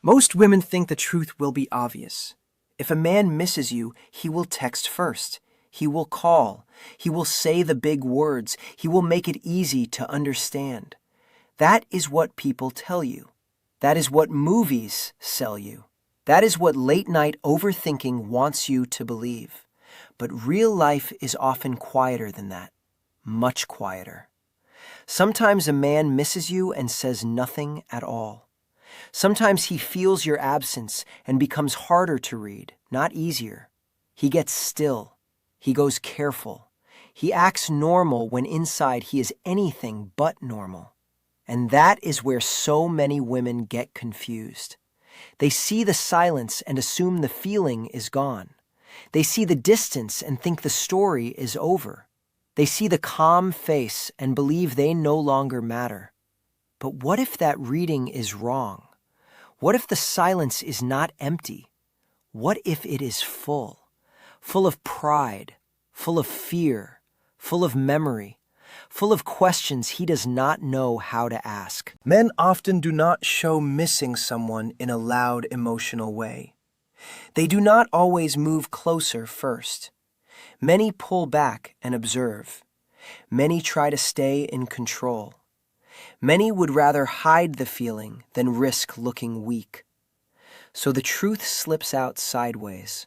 Most women think the truth will be obvious. If a man misses you, he will text first. He will call. He will say the big words. He will make it easy to understand. That is what people tell you. That is what movies sell you. That is what late-night overthinking wants you to believe. But real life is often quieter than that. Much quieter. Sometimes a man misses you and says nothing at all. Sometimes he feels your absence and becomes harder to read, not easier. He gets still. He goes careful. He acts normal when inside he is anything but normal. And that is where so many women get confused. They see the silence and assume the feeling is gone. They see the distance and think the story is over. They see the calm face and believe they no longer matter. But what if that reading is wrong? What if the silence is not empty? What if it is full? Full of pride, full of fear, full of memory, full of questions he does not know how to ask. Men often do not show missing someone in a loud, emotional way. They do not always move closer first. Many pull back and observe. Many try to stay in control. Many would rather hide the feeling than risk looking weak. So the truth slips out sideways.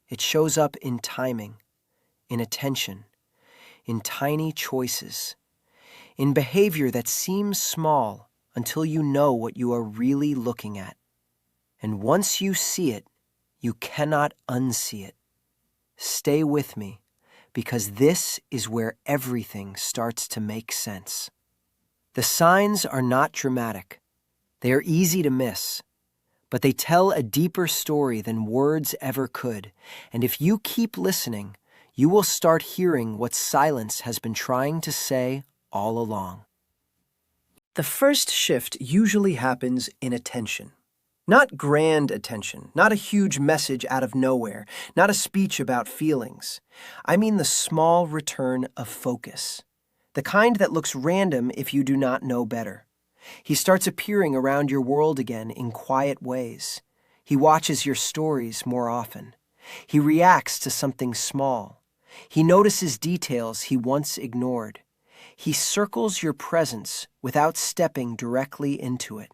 It shows up in timing, in attention, in tiny choices, in behavior that seems small until you know what you are really looking at. And once you see it, you cannot unsee it. Stay with me, because this is where everything starts to make sense. The signs are not dramatic. They are easy to miss, but they tell a deeper story than words ever could. And if you keep listening, you will start hearing what silence has been trying to say all along. The first shift usually happens in attention. Not grand attention, not a huge message out of nowhere, not a speech about feelings. I mean the small return of focus. The kind that looks random if you do not know better. He starts appearing around your world again in quiet ways. He watches your stories more often. He reacts to something small. He notices details he once ignored. He circles your presence without stepping directly into it.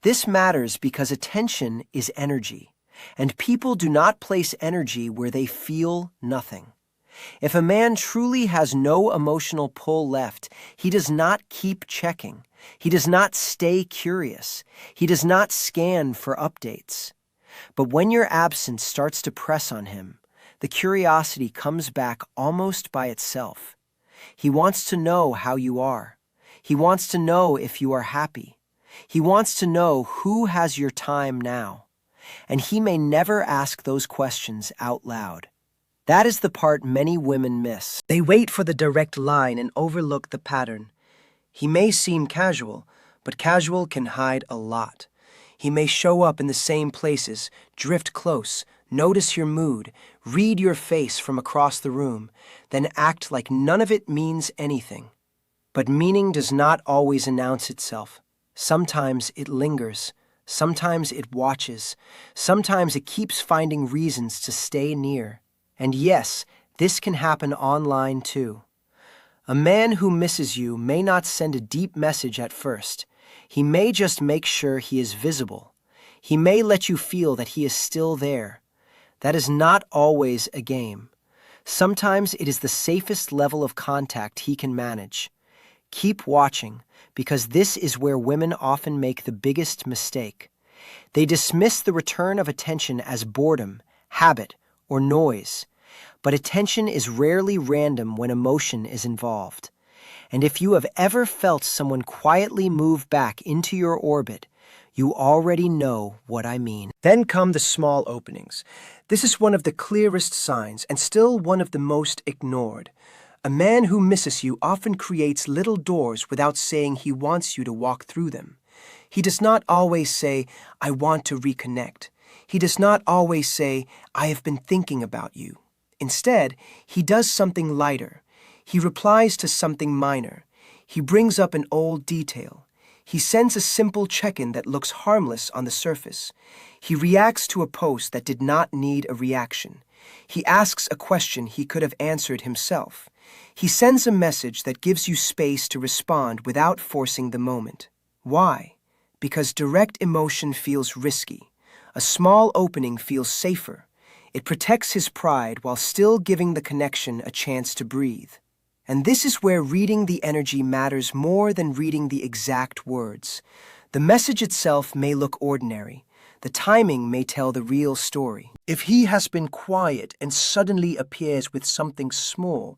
This matters because attention is energy, and people do not place energy where they feel nothing. If a man truly has no emotional pull left, he does not keep checking. He does not stay curious. He does not scan for updates. But when your absence starts to press on him, the curiosity comes back almost by itself. He wants to know how you are. He wants to know if you are happy. He wants to know who has your time now. And he may never ask those questions out loud. That is the part many women miss. They wait for the direct line and overlook the pattern. He may seem casual, but casual can hide a lot. He may show up in the same places, drift close, notice your mood, read your face from across the room, then act like none of it means anything. But meaning does not always announce itself. Sometimes it lingers. Sometimes it watches. Sometimes it keeps finding reasons to stay near. And yes, this can happen online too. A man who misses you may not send a deep message at first. He may just make sure he is visible. He may let you feel that he is still there. That is not always a game. Sometimes it is the safest level of contact he can manage. Keep watching, because this is where women often make the biggest mistake. They dismiss the return of attention as boredom, habit, or noise. But attention is rarely random when emotion is involved. And if you have ever felt someone quietly move back into your orbit, you already know what I mean. Then come the small openings. This is one of the clearest signs, and still one of the most ignored. A man who misses you often creates little doors without saying he wants you to walk through them. He does not always say, "I want to reconnect." He does not always say, "I have been thinking about you." Instead, he does something lighter. He replies to something minor. He brings up an old detail. He sends a simple check-in that looks harmless on the surface. He reacts to a post that did not need a reaction. He asks a question he could have answered himself. He sends a message that gives you space to respond without forcing the moment. Why? Because direct emotion feels risky. A small opening feels safer. It protects his pride while still giving the connection a chance to breathe. And this is where reading the energy matters more than reading the exact words. The message itself may look ordinary. The timing may tell the real story. If he has been quiet and suddenly appears with something small,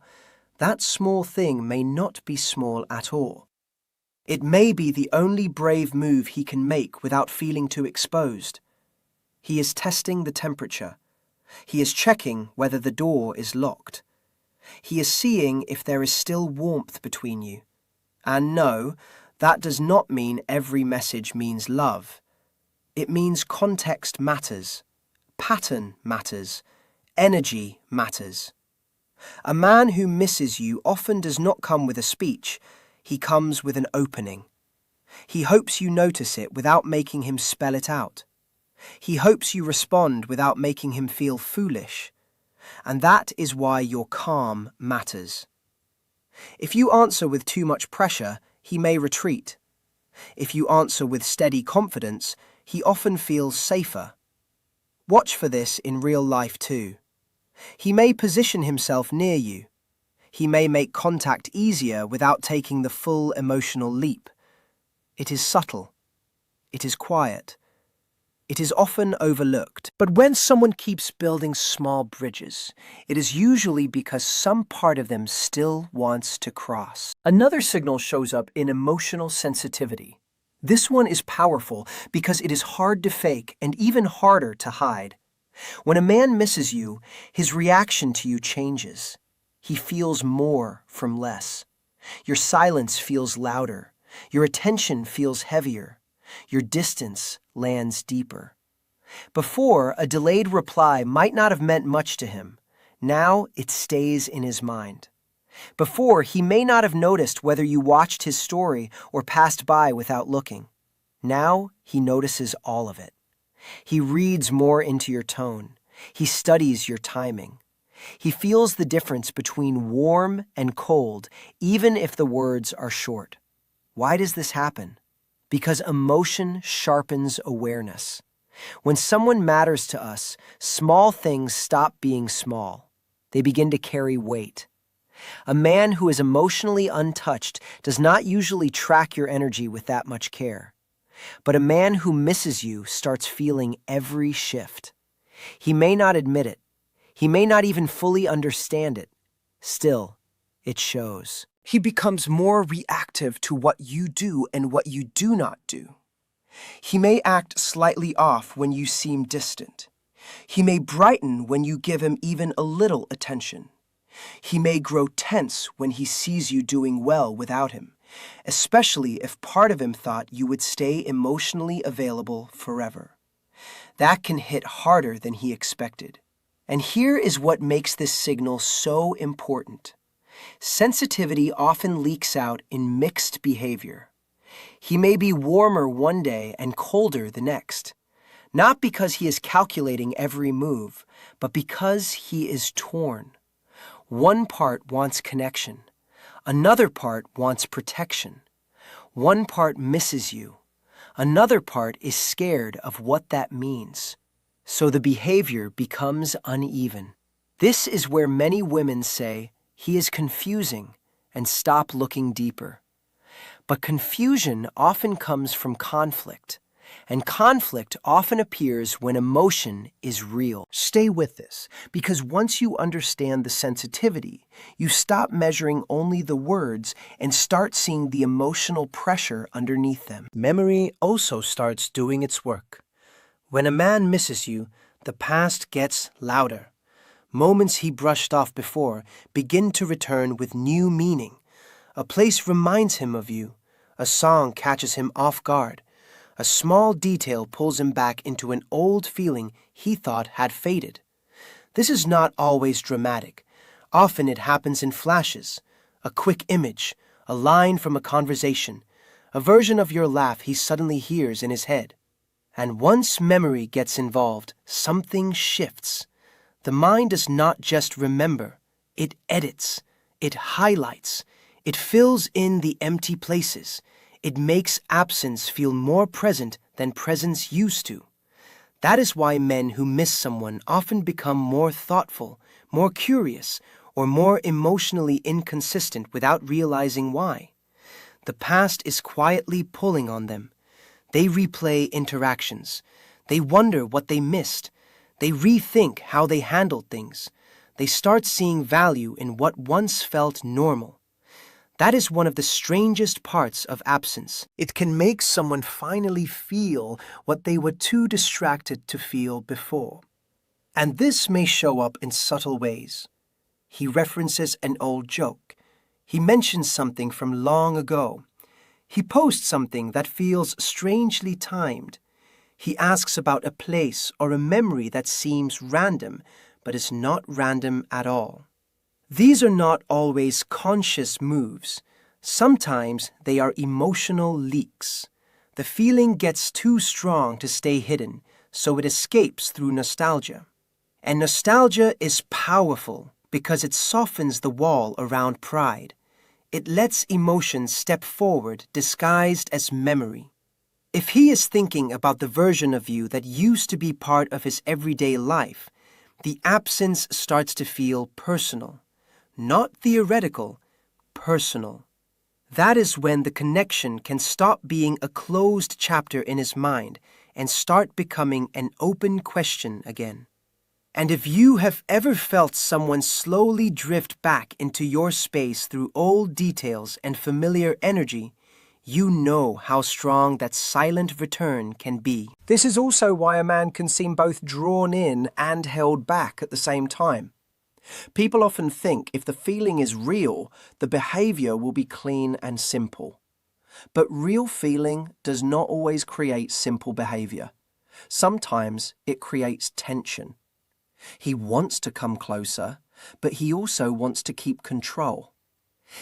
that small thing may not be small at all. It may be the only brave move he can make without feeling too exposed. He is testing the temperature. He is checking whether the door is locked. He is seeing if there is still warmth between you. And no, that does not mean every message means love. It means context matters, pattern matters, energy matters. A man who misses you often does not come with a speech. He comes with an opening. He hopes you notice it without making him spell it out. He hopes you respond without making him feel foolish. And that is why your calm matters. If you answer with too much pressure, he may retreat. If you answer with steady confidence, he often feels safer. Watch for this in real life too. He may position himself near you. He may make contact easier without taking the full emotional leap. It is subtle. It is quiet. It is often overlooked. But when someone keeps building small bridges, it is usually because some part of them still wants to cross. Another signal shows up in emotional sensitivity. This one is powerful because it is hard to fake and even harder to hide. When a man misses you, his reaction to you changes. He feels more from less. Your silence feels louder. Your attention feels heavier. Your distance lands deeper. Before, a delayed reply might not have meant much to him. Now it stays in his mind. Before, he may not have noticed whether you watched his story or passed by without looking. Now he notices all of it. He reads more into your tone. He studies your timing. He feels the difference between warm and cold, even if the words are short. Why does this happen? Because emotion sharpens awareness. When someone matters to us, small things stop being small. They begin to carry weight. A man who is emotionally untouched does not usually track your energy with that much care. But a man who misses you starts feeling every shift. He may not admit it. He may not even fully understand it. Still, it shows. He becomes more reactive to what you do and what you do not do. He may act slightly off when you seem distant. He may brighten when you give him even a little attention. He may grow tense when he sees you doing well without him, especially if part of him thought you would stay emotionally available forever. That can hit harder than he expected. And here is what makes this signal so important. Sensitivity often leaks out in mixed behavior. He may be warmer one day and colder the next, not because he is calculating every move, but because he is torn. One part wants connection. Another part wants protection. One part misses you. Another part is scared of what that means. So the behavior becomes uneven. This is where many women say, "He is confusing," and stop looking deeper. But confusion often comes from conflict, and conflict often appears when emotion is real. Stay with this, because once you understand the sensitivity, you stop measuring only the words and start seeing the emotional pressure underneath them. Memory also starts doing its work. When a man misses you, the past gets louder. Moments he brushed off before begin to return with new meaning. A place reminds him of you. A song catches him off guard. A small detail pulls him back into an old feeling he thought had faded. This is not always dramatic. Often it happens in flashes. A quick image, a line from a conversation, a version of your laugh he suddenly hears in his head. And once memory gets involved, something shifts. The mind does not just remember, it edits, it highlights, it fills in the empty places. It makes absence feel more present than presence used to. That is why men who miss someone often become more thoughtful, more curious, or more emotionally inconsistent without realizing why. The past is quietly pulling on them. They replay interactions. They wonder what they missed. They rethink how they handled things. They start seeing value in what once felt normal. That is one of the strangest parts of absence. It can make someone finally feel what they were too distracted to feel before. And this may show up in subtle ways. He references an old joke. He mentions something from long ago. He posts something that feels strangely timed. He asks about a place or a memory that seems random, but is not random at all. These are not always conscious moves. Sometimes they are emotional leaks. The feeling gets too strong to stay hidden, so it escapes through nostalgia. And nostalgia is powerful because it softens the wall around pride. It lets emotions step forward disguised as memory. If he is thinking about the version of you that used to be part of his everyday life, the absence starts to feel personal. Not theoretical, personal. That is when the connection can stop being a closed chapter in his mind and start becoming an open question again. And if you have ever felt someone slowly drift back into your space through old details and familiar energy, you know how strong that silent return can be. This is also why a man can seem both drawn in and held back at the same time. People often think if the feeling is real, the behavior will be clean and simple. But real feeling does not always create simple behavior. Sometimes it creates tension. He wants to come closer, but he also wants to keep control.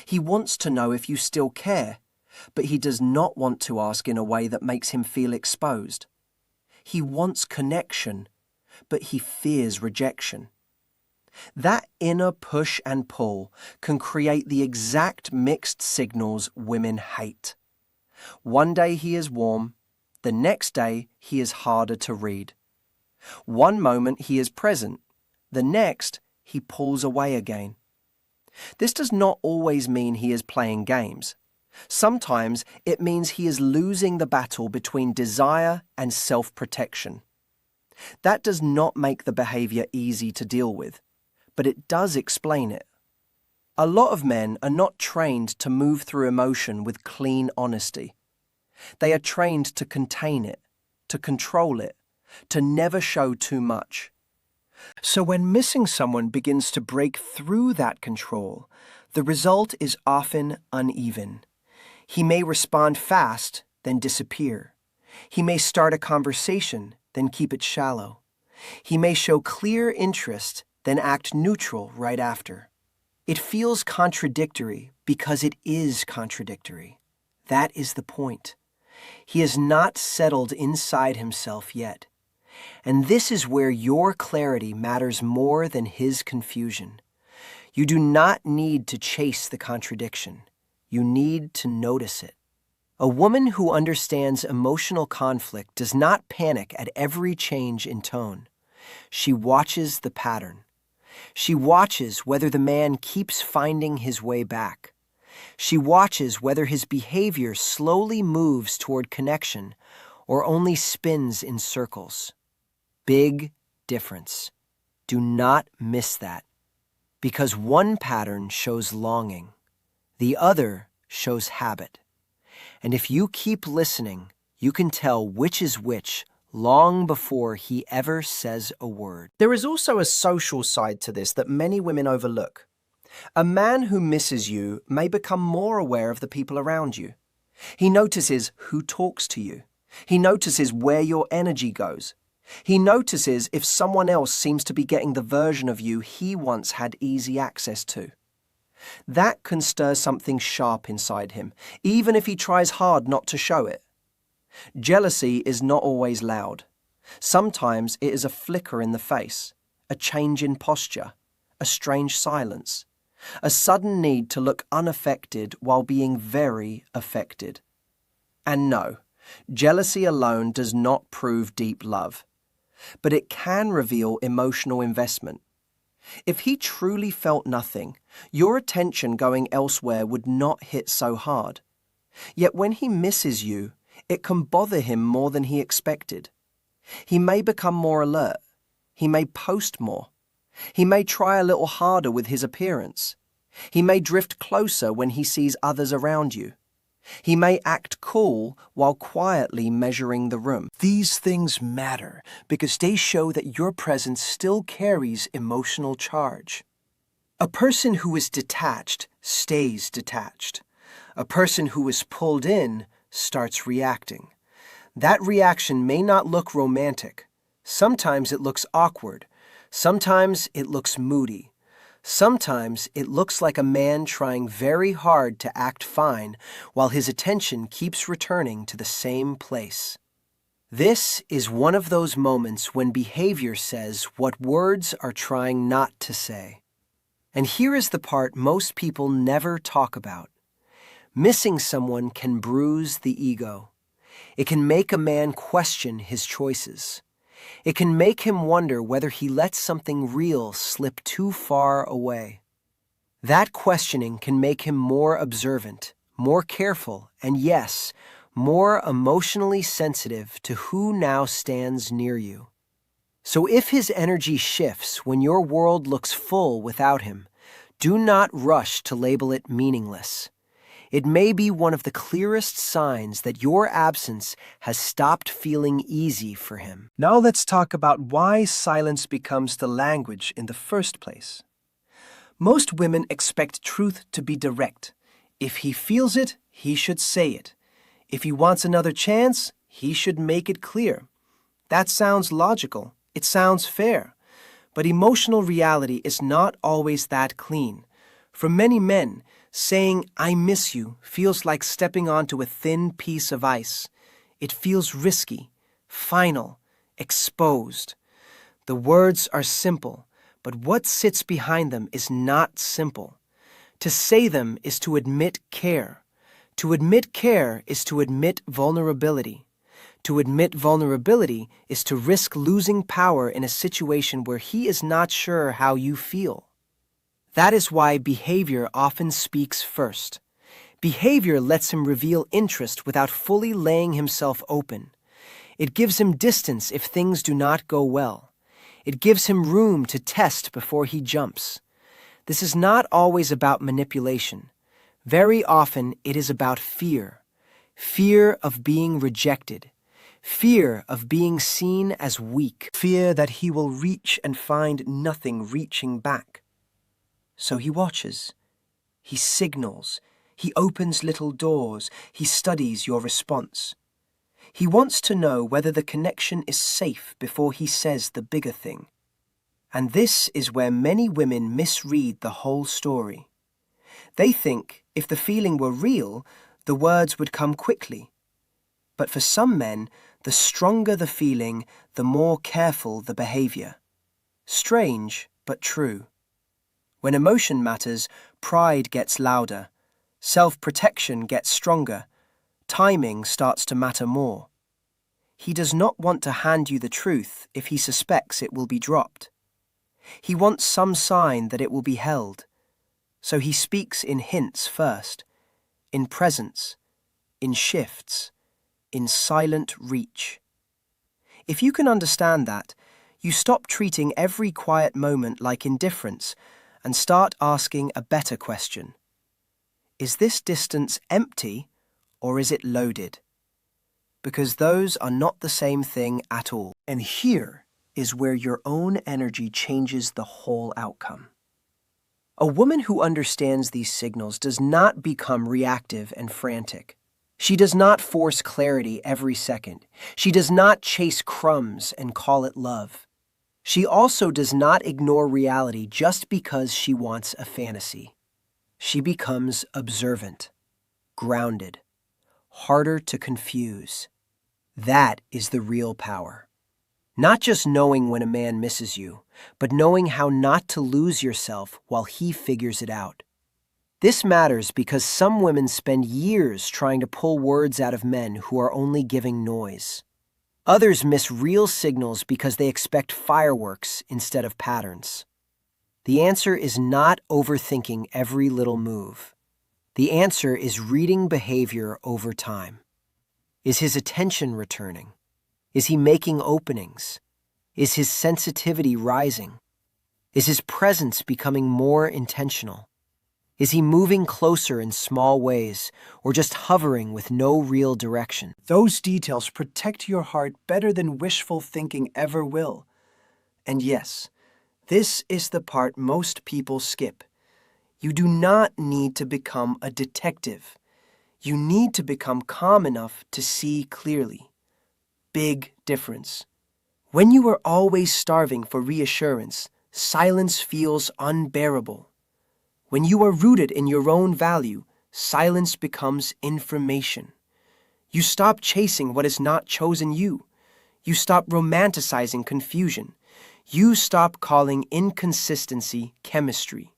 He wants to know if you still care, but he does not want to ask in a way that makes him feel exposed. He wants connection, but he fears rejection. That inner push and pull can create the exact mixed signals women hate. One day he is warm, the next day he is harder to read. One moment he is present, the next he pulls away again. This does not always mean he is playing games. Sometimes it means he is losing the battle between desire and self-protection. That does not make the behavior easy to deal with, but it does explain it. A lot of men are not trained to move through emotion with clean honesty. They are trained to contain it, to control it, to never show too much. So when missing someone begins to break through that control, the result is often uneven. He may respond fast, then disappear. He may start a conversation, then keep it shallow. He may show clear interest, then act neutral right after. It feels contradictory because it is contradictory. That is the point. He has not settled inside himself yet. And this is where your clarity matters more than his confusion. You do not need to chase the contradiction. You need to notice it. A woman who understands emotional conflict does not panic at every change in tone. She watches the pattern. She watches whether the man keeps finding his way back. She watches whether his behavior slowly moves toward connection or only spins in circles. Big difference. Do not miss that. Because one pattern shows longing. The other shows habit. And if you keep listening, you can tell which is which long before he ever says a word. There is also a social side to this that many women overlook. A man who misses you may become more aware of the people around you. He notices who talks to you. He notices where your energy goes. He notices if someone else seems to be getting the version of you he once had easy access to. That can stir something sharp inside him, even if he tries hard not to show it. Jealousy is not always loud. Sometimes it is a flicker in the face, a change in posture, a strange silence, a sudden need to look unaffected while being very affected. And no, jealousy alone does not prove deep love, but it can reveal emotional investment. If he truly felt nothing, your attention going elsewhere would not hit so hard. Yet when he misses you, it can bother him more than he expected. He may become more alert. He may post more. He may try a little harder with his appearance. He may drift closer when he sees others around you. He may act cool while quietly measuring the room. These things matter because they show that your presence still carries emotional charge. A person who is detached stays detached. A person who is pulled in starts reacting. That reaction may not look romantic. Sometimes it looks awkward. Sometimes it looks moody. Sometimes it looks like a man trying very hard to act fine while his attention keeps returning to the same place. This is one of those moments when behavior says what words are trying not to say. And here is the part most people never talk about. Missing someone can bruise the ego. It can make a man question his choices. It can make him wonder whether he lets something real slip too far away. That questioning can make him more observant, more careful, and yes, more emotionally sensitive to who now stands near you. So if his energy shifts when your world looks full without him, do not rush to label it meaningless. It may be one of the clearest signs that your absence has stopped feeling easy for him. Now let's talk about why silence becomes the language in the first place. Most women expect truth to be direct. If he feels it, he should say it. If he wants another chance, he should make it clear. That sounds logical. It sounds fair. But emotional reality is not always that clean. For many men, saying, "I miss you," feels like stepping onto a thin piece of ice. It feels risky, final, exposed. The words are simple, but what sits behind them is not simple. To say them is to admit care. To admit care is to admit vulnerability. To admit vulnerability is to risk losing power in a situation where he is not sure how you feel. That is why behavior often speaks first. Behavior lets him reveal interest without fully laying himself open. It gives him distance if things do not go well. It gives him room to test before he jumps. This is not always about manipulation. Very often it is about fear. Fear of being rejected. Fear of being seen as weak. Fear that he will reach and find nothing reaching back. So he watches, he signals, he opens little doors, he studies your response. He wants to know whether the connection is safe before he says the bigger thing. And this is where many women misread the whole story. They think if the feeling were real, the words would come quickly. But for some men, the stronger the feeling, the more careful the behavior. Strange, but true. When emotion matters, pride gets louder, self-protection gets stronger, timing starts to matter more. He does not want to hand you the truth if he suspects it will be dropped. He wants some sign that it will be held, so he speaks in hints first, in presence, in shifts, in silent reach. If you can understand that, you stop treating every quiet moment like indifference and start asking a better question. Is this distance empty or is it loaded? Because those are not the same thing at all. And here is where your own energy changes the whole outcome. A woman who understands these signals does not become reactive and frantic. She does not force clarity every second. She does not chase crumbs and call it love. She also does not ignore reality just because she wants a fantasy. She becomes observant, grounded, harder to confuse. That is the real power. Not just knowing when a man misses you, but knowing how not to lose yourself while he figures it out. This matters because some women spend years trying to pull words out of men who are only giving noise. Others miss real signals because they expect fireworks instead of patterns. The answer is not overthinking every little move. The answer is reading behavior over time. Is his attention returning? Is he making openings? Is his sensitivity rising? Is his presence becoming more intentional? Is he moving closer in small ways or just hovering with no real direction? Those details protect your heart better than wishful thinking ever will. And yes, this is the part most people skip. You do not need to become a detective. You need to become calm enough to see clearly. Big difference. When you are always starving for reassurance, silence feels unbearable. When you are rooted in your own value, silence becomes information. You stop chasing what has not chosen you. You stop romanticizing confusion. You stop calling inconsistency chemistry.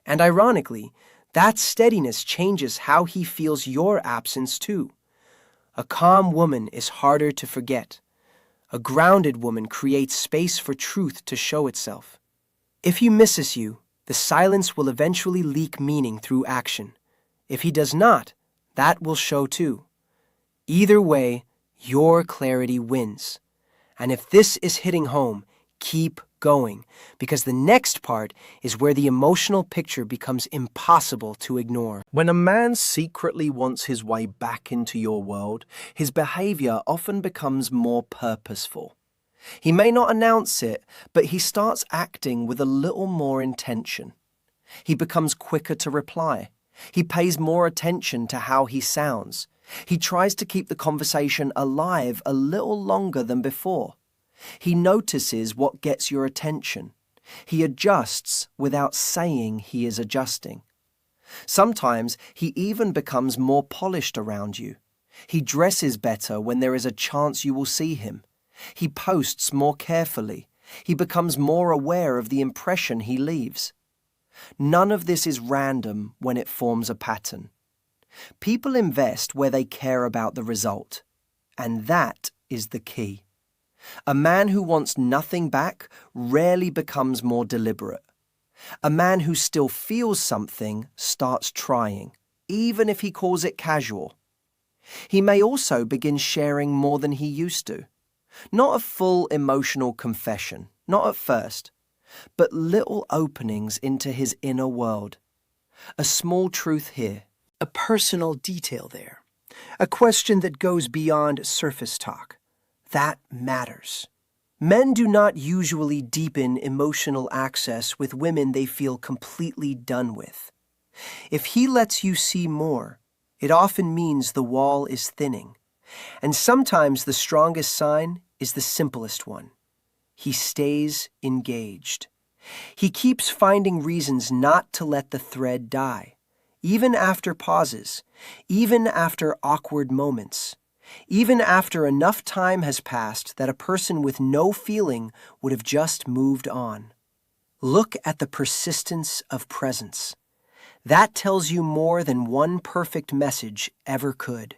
And ironically, that steadiness changes how he feels your absence too. A calm woman is harder to forget. A grounded woman creates space for truth to show itself. If he misses you, the silence will eventually leak meaning through action. If he does not, that will show too. Either way, your clarity wins. And if this is hitting home, keep going, because the next part is where the emotional picture becomes impossible to ignore. When a man secretly wants his way back into your world, his behavior often becomes more purposeful. He may not announce it, but he starts acting with a little more intention. He becomes quicker to reply. He pays more attention to how he sounds. He tries to keep the conversation alive a little longer than before. He notices what gets your attention. He adjusts without saying he is adjusting. Sometimes he even becomes more polished around you. He dresses better when there is a chance you will see him. He posts more carefully. He becomes more aware of the impression he leaves. None of this is random when it forms a pattern. People invest where they care about the result, and that is the key. A man who wants nothing back rarely becomes more deliberate. A man who still feels something starts trying, even if he calls it casual. He may also begin sharing more than he used to. Not a full emotional confession, not at first, but little openings into his inner world. A small truth here, A personal detail there. A question that goes beyond surface talk. That matters. Men do not usually deepen emotional access with women they feel completely done with. If he lets you see more, it often means the wall is thinning. And sometimes the strongest sign is the simplest one. He stays engaged. He keeps finding reasons not to let the thread die, even after pauses, even after awkward moments, even after enough time has passed that a person with no feeling would have just moved on. Look at the persistence of presence. That tells you more than one perfect message ever could.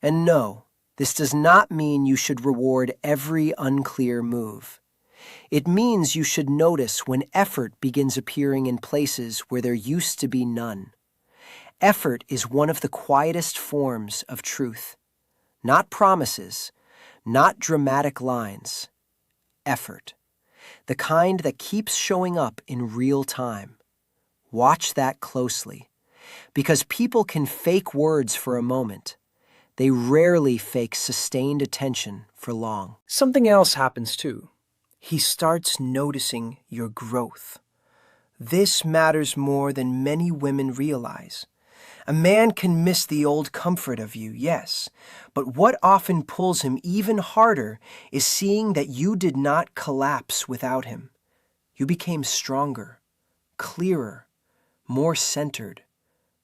And no, this does not mean you should reward every unclear move. It means you should notice when effort begins appearing in places where there used to be none. Effort is one of the quietest forms of truth. Not promises, not dramatic lines. Effort. The kind that keeps showing up in real time. Watch that closely, because people can fake words for a moment. They rarely fake sustained attention for long. Something else happens too. He starts noticing your growth. This matters more than many women realize. A man can miss the old comfort of you, yes, but what often pulls him even harder is seeing that you did not collapse without him. You became stronger, clearer, more centered.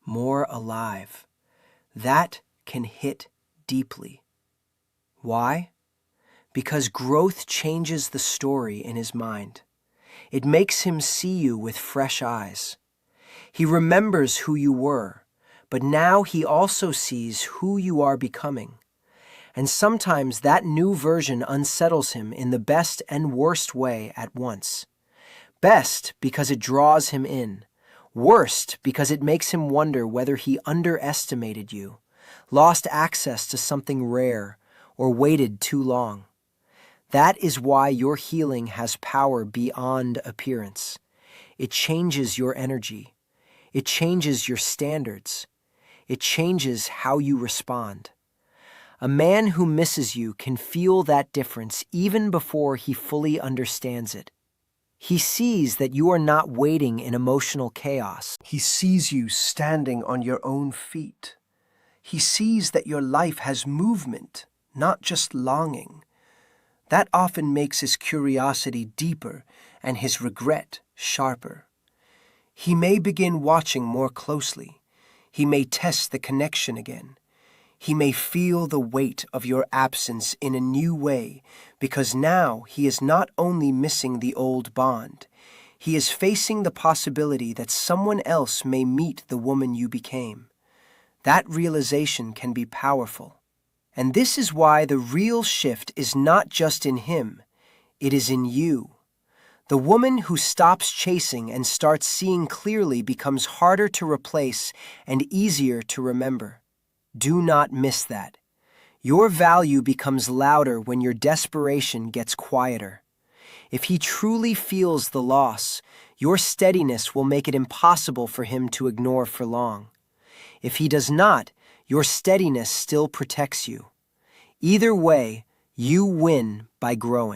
more alive. That can hit deeply. Why? Because growth changes the story in his mind. It makes him see you with fresh eyes. He remembers who you were, but now he also sees who you are becoming. And sometimes that new version unsettles him in the best and worst way at once. Best because it draws him in. Worst because it makes him wonder whether he underestimated you, lost access to something rare, or waited too long. That is why your healing has power beyond appearance. It changes your energy. It changes your standards. It changes how you respond. A man who misses you can feel that difference even before he fully understands it. He sees that you are not waiting in emotional chaos. He sees you standing on your own feet. He sees that your life has movement, not just longing. That often makes his curiosity deeper and his regret sharper. He may begin watching more closely. He may test the connection again. He may feel the weight of your absence in a new way, because now he is not only missing the old bond, he is facing the possibility that someone else may meet the woman you became. That realization can be powerful. And this is why the real shift is not just in him, it is in you. The woman who stops chasing and starts seeing clearly becomes harder to replace and easier to remember. Do not miss that. Your value becomes louder when your desperation gets quieter. If he truly feels the loss, your steadiness will make it impossible for him to ignore for long. If he does not, your steadiness still protects you. Either way, you win by growing.